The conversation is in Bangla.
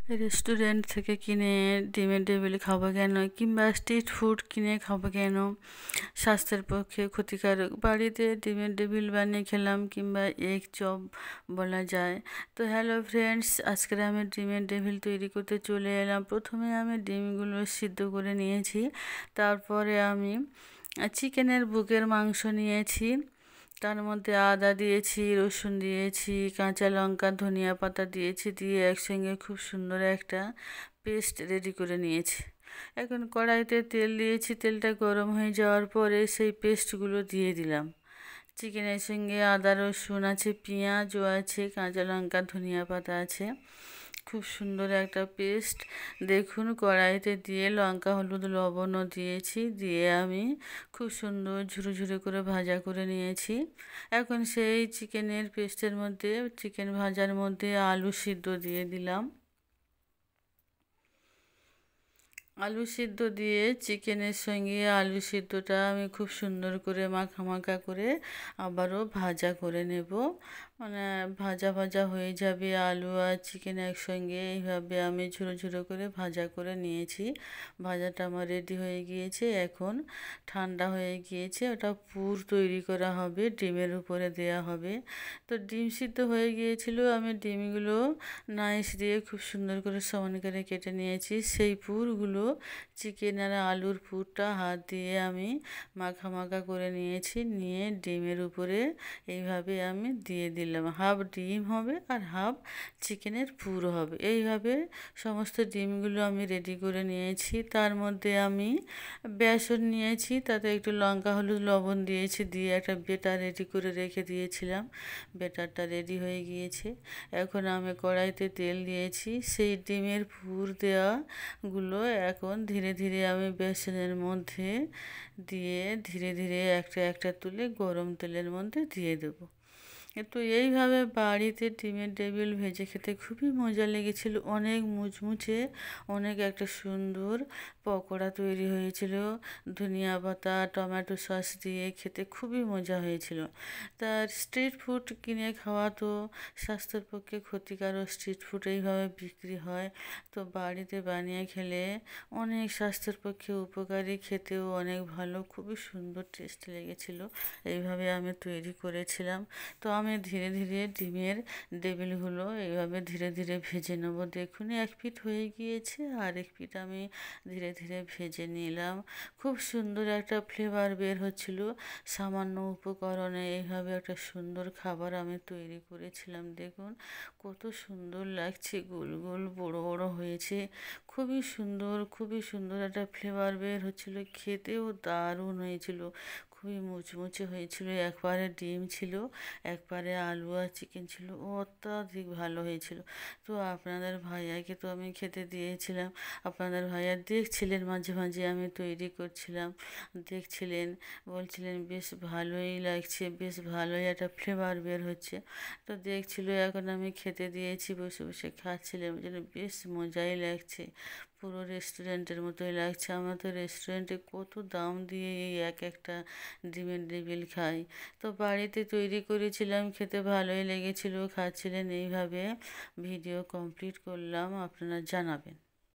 রেস্টুরেন্ট থেকে কিনে ডিমের টেবিল খাবো কেন, কিংবা স্ট্রিট ফুড কিনে খাবো কেন? স্বাস্থ্যের পক্ষে ক্ষতিকারক। বাড়িতে ডিমের টেবিল বানিয়ে খেলাম, কিংবা এগ চপ বলা যায়। তো হ্যালো ফ্রেন্ডস, আজকে আমি ডিমের টেবিল তৈরি করতে চলে এলাম। প্রথমে আমি ডিমগুলো সিদ্ধ করে নিয়েছি। তারপরে আমি চিকেনের বুকের মাংস নিয়েছি। তার মধ্যে আদা দিয়েছি, রসুন দিয়েছি, কাঁচা লঙ্কা, ধনিয়া পাতা দিয়েছি, দিয়ে একসঙ্গে খুব সুন্দর একটা পেস্ট রেডি করে নিয়েছি। এখন কড়াইতে তেল দিয়েছি, তেলটা গরম হয়ে যাওয়ার পরে সেই পেস্টগুলো দিয়ে দিলাম। চিকেনের সঙ্গে আদা রসুন আছে, পেঁয়াজও আছে, কাঁচা লঙ্কা, ধনিয়া পাতা আছে, খুব সুন্দর একটা পেস্ট। দেখুন কড়াইতে দিয়ে লঙ্কা হলুদ লবণও দিয়েছি, দিয়ে আমি খুব সুন্দর ঝুরো ঝুরো করে ভাজা করে নিয়েছি। এখন সেই চিকেনের পেস্টের মধ্যে, চিকেন ভাজার মধ্যে আলু সিদ্ধ দিয়ে দিলাম। আলু সিদ্ধ দিয়ে চিকেনের সঙ্গে আলু সিদ্ধটা আমি খুব সুন্দর করে মাখা মাখা করে আবারও ভাজা করে নেব। মানে ভাজা ভাজা হয়ে যাবে আলু আর চিকেন একসঙ্গে। এইভাবে আমি ঝুরো ঝুরো করে ভাজা করে নিয়েছি। ভাজাটা আমার রেডি হয়ে গিয়েছে। এখন ঠান্ডা হয়ে গিয়েছে, ওটা পুর তৈরি করা হবে, ডিমের উপরে দেয়া হবে। তো ডিম সিদ্ধ হয়ে গিয়েছিল, আমি ডিমগুলো নাইস দিয়ে খুব সুন্দর করে সমান করে কেটে নিয়েছি। সেই পুরগুলো, চিকেন আর আলুর পুরটা হাত দিয়ে আমি মাখা মাখা করে নিয়েছি। নিয়ে ডিমের উপরে এইভাবে আমি দিয়ে দিলাম। হাফ ডিম হবে আর হাফ চিকেনের পুর হবে। এইভাবে সমস্ত ডিমগুলো আমি রেডি করে নিয়েছি। তার মধ্যে আমি বেসন নিয়েছি, তাতে একটু লঙ্কা হলুদ লবণ দিয়েছি, দিয়ে একটা বেটার রেডি করে রেখে দিয়েছিলাম। বেটারটা রেডি হয়ে গিয়েছে। এখন আমি কড়াইতে তেল দিয়েছি, সেই ডিমের পুর দেওয়াগুলো এখন ধীরে ধীরে আমি বেসনের মধ্যে দিয়ে ধীরে ধীরে একটা একটা তুলে গরম তেলের মধ্যে দিয়ে দেবো। তো এইভাবে বাড়িতে ডিমের টেবিল ভেজে খেতে খুবই মজা লেগেছিল। অনেক মুচমুচে, অনেক একটা সুন্দর পকোড়া তৈরি হয়েছিল। ধনিয়া পাতা টমেটো সস দিয়ে খেতে খুবই মজা হয়েছিল। তার স্ট্রিট ফুড কিনে খাওয়া তো স্বাস্থ্যের পক্ষে ক্ষতিকারক। স্ট্রিট ফুড এইভাবে বিক্রি হয়। তো বাড়িতে বানিয়ে খেলে অনেক স্বাস্থ্যের পক্ষে উপকারী, খেতেও অনেক ভালো, খুবই সুন্দর টেস্ট লেগেছিল। এইভাবে আমি তৈরি করেছিলাম। তো আমি ধীরে ধীরে ডিমের টেবিলগুলো এইভাবে ধীরে ধীরে ভেজে নেব। দেখুন এক পিঠ হয়ে গিয়েছে, আর এক পিঠ আমি ধীরে ধীরে ভেজে নিলাম। খুব সুন্দর একটা ফ্লেভার বের হচ্ছিল সামান্য উপকরণে। এইভাবে একটা সুন্দর খাবার আমি তৈরি করেছিলাম। দেখুন কত সুন্দর লাগছে, গোল গোল বড় বড় হয়েছে, খুবই সুন্দর, খুবই সুন্দর একটা ফ্লেভার বের হচ্ছিল। খেতেও দারুণ হয়েছিল, খুবই মুচমুচে হয়েছিল। একবারে ডিম ছিল, একবারে আলু আর চিকেন ছিল, অত্যাধিক ভালো হয়েছিল। তো আপনাদের ভাইয়াকে তো আমি খেতে দিয়েছিলাম। আপনাদের ভাইয়া দেখছিলেন, মাঝে মাঝে আমি তৈরি করছিলাম, দেখছিলেন, বলছিলেন বেশ ভালোই লাগছে, বেশ ভালোই একটা ফ্লেভার বের হচ্ছে। তো দেখছিল, এখন আমি খেতে দিয়েছি, বসে বসে খাচ্ছিলাম, যেন বেশ মজাই লাগছে, পুরো রেস্টুরেন্টের মতোই লাগছে। আমরা তো রেস্টুরেন্টে কত দাম দিয়ে এই এক একটা ডিমের টেবিল খাই। তো বাড়িতে তৈরি করেছিলাম, খেতে ভালোই লেগেছিল, খাচ্ছিলেন। এইভাবে ভিডিও কমপ্লিট করলাম, আপনারা জানাবেন।